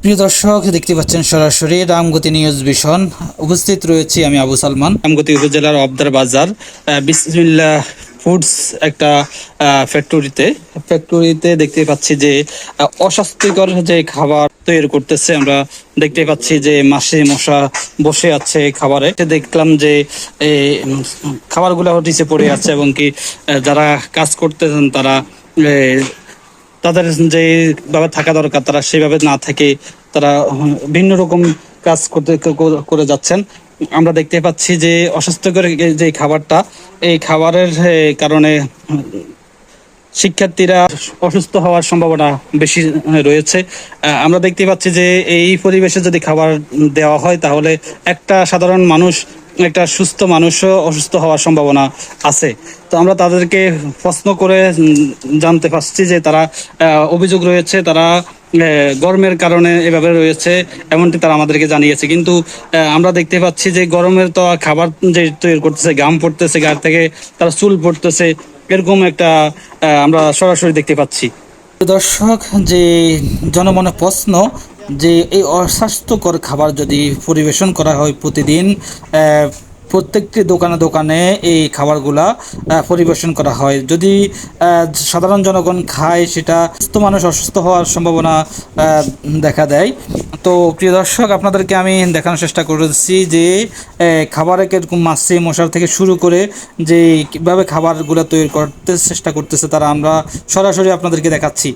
প্রিয় দর্শক, দেখতে পাচ্ছেন সরাসরি রামগতি নিউজ ভিশন। উপস্থিত রয়েছি আমি আবু সালমান, রামগতি উপজেলার অবদার বাজার বিসমিল্লাহ ফুডস একটা ফ্যাক্টরিতে দেখতে পাচ্ছি যে অস্বাস্থ্যকর যে খাবার তৈরি করতেছে। আমরা দেখতে পাচ্ছি যে মাছি মশা বসে আছে খাবারে। দেখলাম যে খাবারগুলো নিচে পড়ে আছে এবং কি যারা কাজ করতেছেন তারা তাদের যেভাবে থাকা দরকার তারা সেভাবে না থেকে তারা ভিন্ন রকম কাজ করে যাচ্ছেন। আমরা দেখতে পাচ্ছি যে অস্বাস্থ্যকর যে খাবারটা, এই খাবারের কারণে শিক্ষার্থীরা অসুস্থ হওয়ার সম্ভাবনা বেশি রয়েছে। আমরা দেখতে পাচ্ছি যে এই পরিবেশে যদি খাবার দেওয়া হয় তাহলে একটা সাধারণ মানুষ, একটা সুস্থ মানুষও অসুস্থ হওয়ার সম্ভাবনা আছে। তো আমরা তাদেরকে প্রশ্ন করে জানতে পারছি যে তারা অভিযোগ রয়েছে তারা গরমের কারণে এভাবে রয়েছে, এমনটি তারা আমাদেরকে জানিয়েছে। কিন্তু আমরা দেখতে পাচ্ছি যে গরমের তো খাবার যে তৈরি করতেছে, ঘাম পড়তেছে গা থেকে, তারা চুল পড়তেছে, এরকম একটা আমরা সরাসরি দেখতে পাচ্ছি। দর্শক, যে জনমনে প্রশ্ন যে এই অস্বাস্থ্যকর খাবার যদি পরিবেশন করা হয় প্রতিদিন, প্রত্যেকটি দোকানে দোকানে এই খাবারগুলা পরিবেশন করা হয়, যদি সাধারণ জনগণ খায় সেটা সুস্থ মানুষ অসুস্থ হওয়ার সম্ভাবনা দেখা দেয়। তো প্রিয় দর্শক, আপনাদেরকে আমি দেখানোর চেষ্টা করেছি যে খাবারে কিরকম মাছি মশার থেকে শুরু করে যে কীভাবে খাবারগুলো তৈরি করতে চেষ্টা করতেছে তারা, আমরা সরাসরি আপনাদেরকে দেখাচ্ছি।